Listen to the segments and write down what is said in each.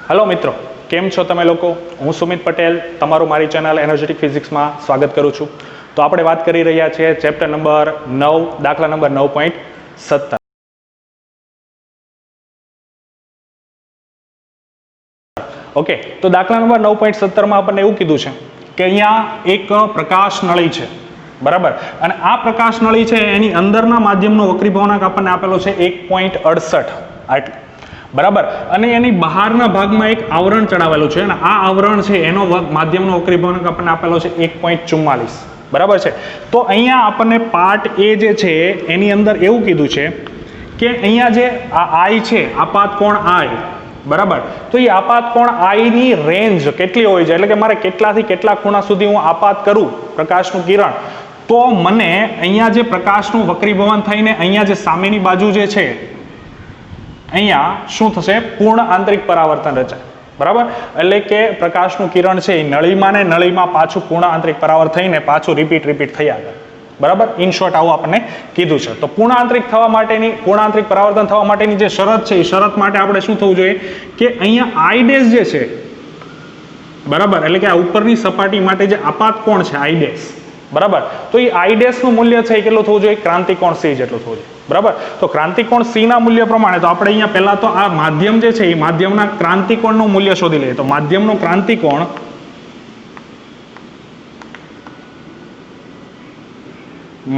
Hello मित्रों, केम छो तमे लोको? हूँ सुमित पटेल तमारू मारी चेनल एनर्जेटिक फिजिक्स में स्वागत करूँ छूँ। तो आपणे बात करी रह्या छे चेप्टर नंबर 9 दाखला नंबर 9.17। ओके, तो दाखला नंबर 9.17 में आपने एवं कीधुं छे के अहींया एक प्रकाश नळी छे, बराबर, अने आ प्रकाश नळी छे एनी अंदरना माध्यमनो वक्रीभवनांक आपने आपेलो छे 1.68 बराबर, अने एनी बहाરના ભાગમાં એક આવરણ ચડાવેલું છે અને આ આવરણ છે એનો માધ્યમનો વક્રીભવનાંક આપણને આપેલો છે 1.44 બરાબર છે। તો અહીંયા આપણને પાર્ટ એ જે છે એની અંદર એવું કીધું છે કે અહીંયા જે આ I છે આપાત કોણ I બરાબર, તો એ આપાત કોણ I ની રેન્જ કેટલી હોવી જોઈએ, એટલે કે મારે કેટલાથી કેટલા ખૂણા સુધી હું આપાત કરું પ્રકાશનું કિરણ, તો મને અહીંયા જે પ્રકાશનું વક્રીભવન થઈને અહીંયા જે સામેની બાજુ જે છે અહીંયા શું થશે, પૂર્ણ આંતરિક પરાવર્તન રચાય, બરાબર, એટલે કે પ્રકાશનું કિરણ છે એ નળીમાં ને નળીમાં પાછું પૂર્ણ આંતરિક પરાવર્તન થઈને પાછું રિપીટ થયા કરે, બરાબર। ઇન શોર્ટ આવું આપણને કીધું છે। તો પૂર્ણ આંતરિક થવા માટેની પૂર્ણ આંતરિક પરાવર્તન થવા માટેની જે શરત છે એ શરત માટે આપણે શું થવું જોઈએ કે અહીંયા I ડેશ જે છે, બરાબર, એટલે કે આ ઉપરની સપાટી માટે જે આપાત કોણ છે I ડેશ, બરાબર, તો એ I ડેશ નું મૂલ્ય છે એ કેટલું થવું જોઈએ, ક્રાંતિકોણ C જેટલું થવું જોઈએ, બરાબર। તો ક્રાંતિકોણ C ના મૂલ્ય પ્રમાણે તો આપણે અહીંયા પહેલા તો આ માધ્યમ જે છે એ માધ્યમના ક્રાંતિકોણનું મૂલ્ય શોધી લઈએ। તો માધ્યમનો ક્રાંતિકોણ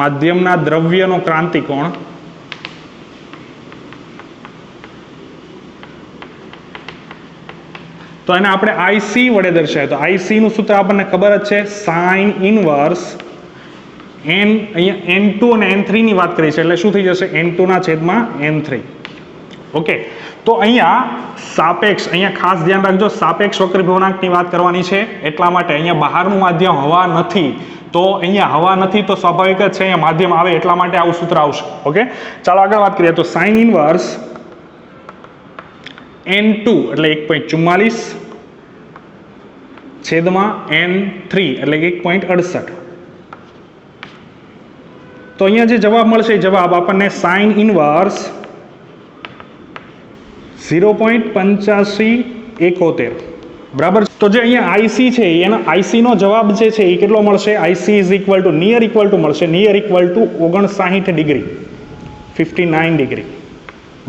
માધ્યમના દ્રવ્યનો ક્રાંતિકોણ તો એને આપણે IC વડે દર્શાવીએ। તો IC નું સૂત્ર આપણને ખબર જ છે, સાઇન ઇનવર્સ n, અહીંયા n2 અને n3 ની વાત કરી છે એટલે શું થઈ જશે, n2 ના છેદમાં n3। ઓકે, તો અહીંયા સાપેક્ષ, અહીંયા ખાસ ધ્યાન રાખજો, સાપેક્ષ વક્રીભવનાંકની વાત કરવાની છે, એટલા માટે અહીંયા બહારનું માધ્યમ હવા નથી, તો અહીંયા હવા નથી તો સ્વાભાવિક જ છે અહીંયા માધ્યમ આવે, એટલા માટે આવું સૂત્ર આવશે। ઓકે, ચાલો આગળ વાત કરીએ। તો સાઇન ઇનવર્સ n2 એટલે 1.44 છેદમાં n3 એટલે 1.68। તો અહીંયા જે જવાબ મળશે એ જવાબ આપણને સાઇન ઇનવર્સ 0.8571 બરાબર। તો જે અહીંયા IC છે એનો IC નો જવાબ જે છે એ કેટલો મળશે, IC is equal to near મળશે, near equal to 59 degree, 59 degree,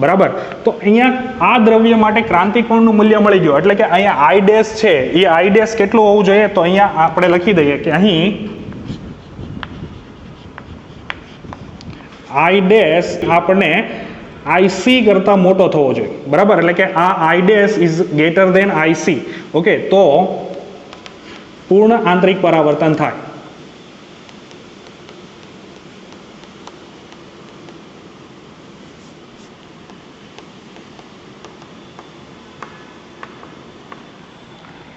બરાબર। તો અહીંયા આ દ્રવ્ય માટે ક્રાંતિકોણનું મૂલ્ય મળી ગયું, એટલે કે અહીંયા I ડેશ છે એ I ડેશ કેટલું હોવું જોઈએ, તો અહીંયા આપણે લખી દઈએ કે અહીં I ડેશ આપણને IC કરતા મોટો થવો જોઈએ, બરાબર, એટલે કે આ I dash is greater than IC। Okay, તો પૂર્ણ આંતરિક પરાવર્તન થાય।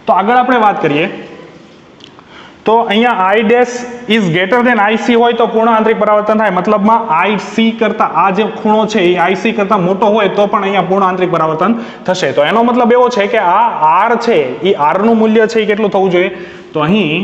તો આગળ આપણે વાત કરીએ તો અહીંયા I dash is greater than IC હોય તો પૂર્ણ આંતરિક પરાવર્તન થાય, મતલબમાં IC કરતા આ જે ખૂણો છે એ IC કરતા મોટો હોય તો પણ અહીંયા પૂર્ણ આંતરિક પરાવર્તન થશે। તો એનો મતલબ એવો છે કે આ R છે એ R નું મૂલ્ય છે એ કેટલું થવું જોઈએ, તો અહીં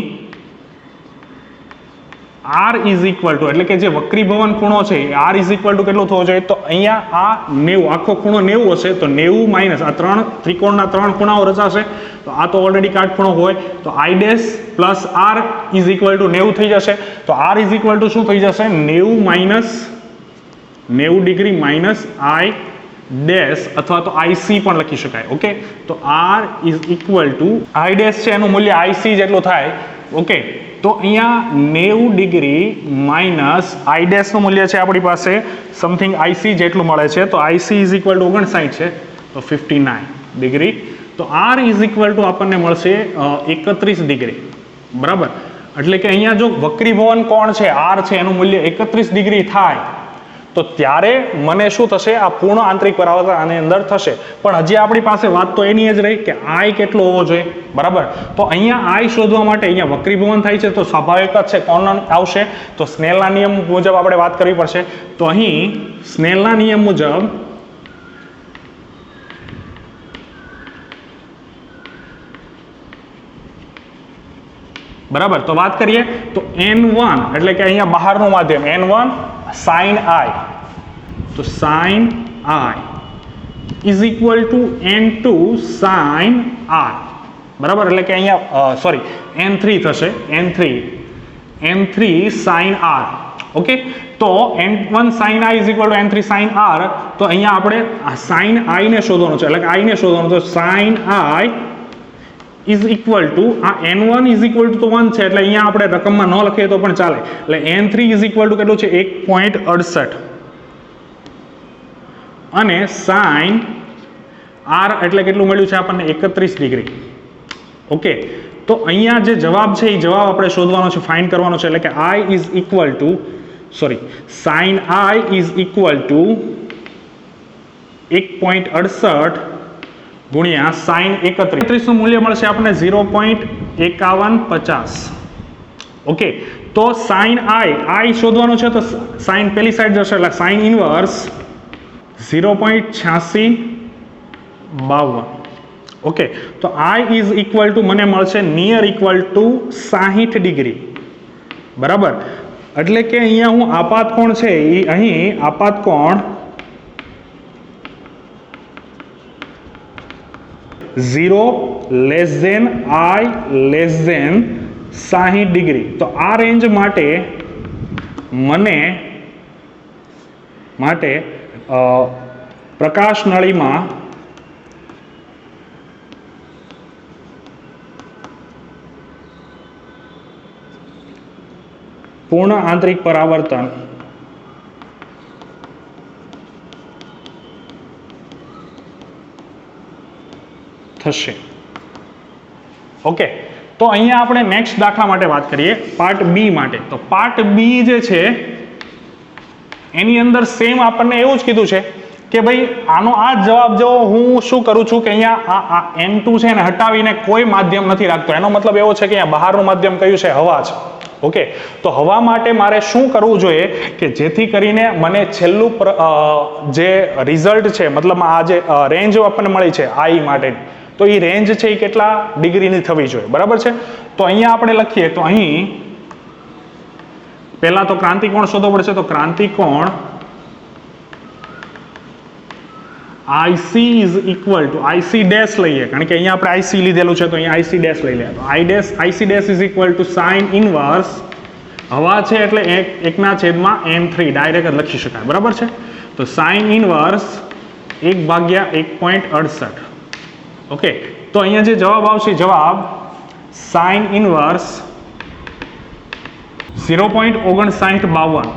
R ઇઝ ઇક્વલ ટુ, એટલે કે જે વક્રીભવન ખૂણો છે R ઇઝ ઇક્વલ ટુ કેટલું થવો જોઈએ, તો અહીંયા આ 90, આખો ખૂણો 90 હશે, તો 90 માઇનસ આ ત્રણ ત્રિકોણના ત્રણ ખૂણાઓ રચાશે, તો આ તો ઓલરેડી કાટખૂણો હોય, તો I dash plus R is equal two 90 થઈ જશે। તો R ઇઝ ઇક્વલ ટુ શું થઈ જશે, 90 minus 90 degree minus I dash, અથવા તો IC પણ લખી શકાય। ઓકે, તો R is equal two I dash છે એનું મૂલ્ય IC જેટલું થાય। ઓકે, તો અહીંયા 90 ડિગ્રી માઇનસ I ડેશ નું મૂલ્ય છે આપણી પાસે સમથિંગ IC જેટલું મળે છે, તો IC ઇઝ ઇક્વલ ટુ 59 છે, તો 59 ડિગ્રી, તો R ઇઝ ઇક્વલ ટુ આપણને મળશે 31 ડિગ્રી, બરાબર, એટલે કે અહીંયા જો વક્રીભવન કોણ છે R છે એનું મૂલ્ય 31 ડિગ્રી થાય તો ત્યારે મને શું થશે, આ પૂર્ણ આંતરિક પરાવર્તન આની અંદર થશે। પણ હજી આપણી પાસે વાત તો એની જ રહી કે I કેટલો હોવો જોઈએ, બરાબર। તો અહીંયા I શોધવા માટે અહીંયા વક્રીભવન થાય છે તો સ્વાભાવિક જ છે કોણ આવશે, તો સ્નેલના નિયમ મુજબ આપણે વાત કરવી પડશે। તો અહીં સ્નેલના નિયમ મુજબ બરાબર, તો વાત કરીએ તો n1 એટલે કે અહીંયા બહારનું માધ્યમ n1 sin I, તો sin I is equal two n2 sin r, બરાબર. એટલે કે અહીંયા સોરી n3 થશે, n3 sin r. ઓકે, તો n1 sin i is equal two n3 sin r. તો અહીંયા આપણે sin i ને શોધવાનું છે, એટલે કે i ને શોધવાનું. તો sin i is equal two આ n1 ઇઝ ઇક્વલ ટુ 1 છે, એટલે અહીંયા આપણે રકમમાં ન લખીએ તો પણ ચાલે. એટલે n3 ઇઝ ઇક્વલ ટુ કેટલું છે 1.68 અને sin r એટલે કેટલું મળ્યું છે આપણને 31 ડિગ્રી. ઓકે, તો અહીંયા જે જવાબ છે એ જવાબ આપણે શોધવાનો છે, ફાઇન્ડ કરવાનો છે. એટલે કે i is equal two sin i is equal two 1.68 ગુણ્યા sin 31 નું મૂલ્ય મળશે આપણને 0.5150. ઓકે, તો sin i શોધવાનું છે, તો sin પેલી સાઈડ જશે, એટલે sin ઇનવર્સ 0.8652. ઓકે, તો i ઇઝ ઇક્વલ ટુ મને મળશે નિયર ઇક્વલ ટુ 60 ડિગ્રી, બરાબર. એટલે કે અહીંયા હું આપાત કોણ છે એ અહીં આપાત કોણ 0 less than i less than 60 degree. તો આ રેન્જ માટે પ્રકાશ નળીમાં પૂર્ણ આંતરિક પરાવર્તન થશે. ઓકે, તો અહીંયા આપણે નેક્સ્ટ દાખલા માટે વાત કરીએ, પાર્ટ બી માટે. તો પાર્ટ બી જે છે એની અંદર સેમ આપણને એવું જ કીધું છે કે ભાઈ આનો આ જવાબ જો હું શું કરું છું કે અહીંયા આ n2 છે ને હટાવીને કોઈ માધ્યમ નથી રાખતો. એનો મતલબ એવો છે કે અહીંયા બહારનું માધ્યમ કયું છે? હવા છે. ઓકે, તો હવા માટે મારે શું કરવું જોઈએ કે જેથી કરીને મને છેલ્લું જે રિઝલ્ટ છે, મતલબ આ જે રેન્જ આપણને મળી છે i માટે, તો એ રેન્જ છે એ કેટલા ડિગ્રીની થવી જોઈએ, બરાબર છે. તો અહીંયા આપણે લખીએ તો અહીં પહેલા તો ક્રાંતિકોણ શોધવો પડશે. તો ક્રાંતિકોણ IC is equal two IC dash લઈએ, કારણ કે અહીંયા આપણે IC લીધેલું છે, તો અહીંયા IC ડેશ લઈ લે. તો IC dash is equal two sine inverse, હવા છે એટલે 1/n3 ડાયરેક્ટ જ લખી શકાય, બરાબર છે. તો સાઇન ઇનવર્સ 1/1.68. ઓકે, તો અહીંયા જે જવાબ આવશે, જવાબ સાઇન ઇનવર્સ 0.5952,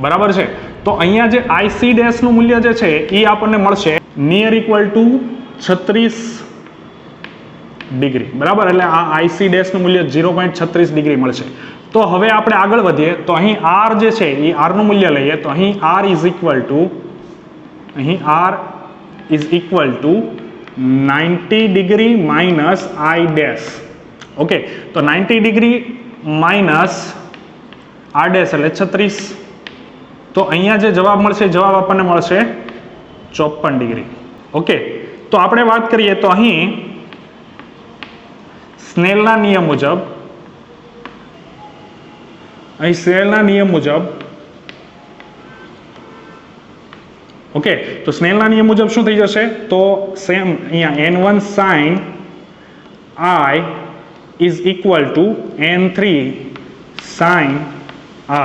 બરાબર છે. તો અહીંયા જે IC ડેશ નું મૂલ્ય જે છે એ આપણને મળશે નિયર ઇક્વલ ટુ 36 ડિગ્રી, બરાબર. એટલે આ IC ડેશ નું મૂલ્ય 0.36 ડિગ્રી મળશે. તો હવે આપણે આગળ વધીએ તો અહીં r જે છે એ r નું મૂલ્ય લઈએ. તો અહીં r is equal two 90 degree minus i dash. Okay, તો 90 ડિગ્રી માઇનસ r ડેશ એટલે 36. તો અહીંયા જે જવાબ મળશે, જવાબ આપણને મળશે 54 ડિગ્રી. ઓકે, તો આપણે વાત કરીએ તો અહીં સ્નેલના નિયમ મુજબ ઓકે, તો સ્નેલના નિયમ મુજબ શું થઈ જશે? તો સેમ અહીંયા n1 sin i is equal two n3 sin r.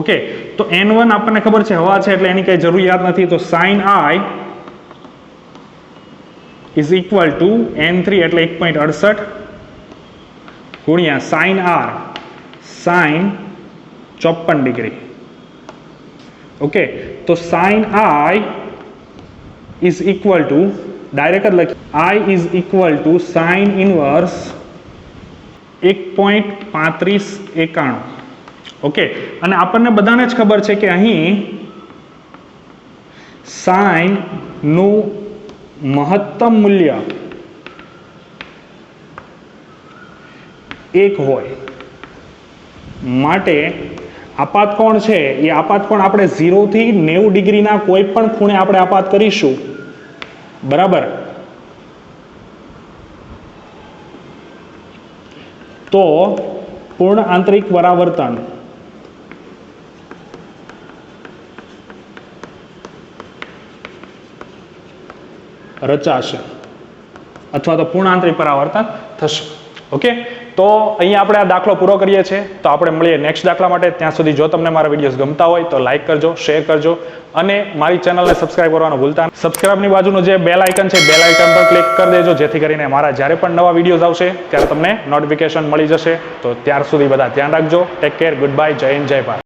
Okay, તો n1 આપણને ખબર છે હવા છે એટલે એની કઈ જરૂરિયાત નથી. તો sin i is equal two n3 એટલે 1.68 ગુણ્યા sin r sin 54 degree. Okay, તો sin i is equal to direct જ લખી i is equal two sin inverse 1.3591. Okay, અને આપણને બધાને જ ખબર છે કે અહીં સાઇન નું મહત્તમ મૂલ્ય 1 હોય માટે આપાત કોણ છે એ આપાત કોણ આપણે 0 થી 90 ડિગ્રીના કોઈ પણ ખૂણે આપણે આપાત કરીશું, બરાબર. તો પૂર્ણ આંતરિક પરાવર્તન રચાશે અથવા તો પૂર્ણાંતરી પરાવર્તન થશે. ઓકે, તો અહીંયા આપણે આ દાખલો પૂરો કરીએ છીએ. તો આપણે મળીએ નેક્સ્ટ દાખલા માટે. ત્યાં સુધી જો તમને મારા વિડીયોઝ ગમતા હોય તો લાઈક કરજો, શેર કરજો અને મારી ચેનલને સબસ્ક્રાઇબ કરવાનું ભૂલતા નહીં. સબસ્ક્રાઇબની બાજુનું જે બેલ આઇકન છે, બેલ આઇકન પર ક્લિક કરી દેજો, જેથી કરીને મારા જ્યારે પણ નવા વિડીયોઝ આવશે ત્યારે તમને નોટિફિકેશન મળી જશે. તો ત્યાર સુધી બધા ધ્યાન રાખજો. ટેક કેર, ગુડ બાય, જય હિન્દ, જય ભારત.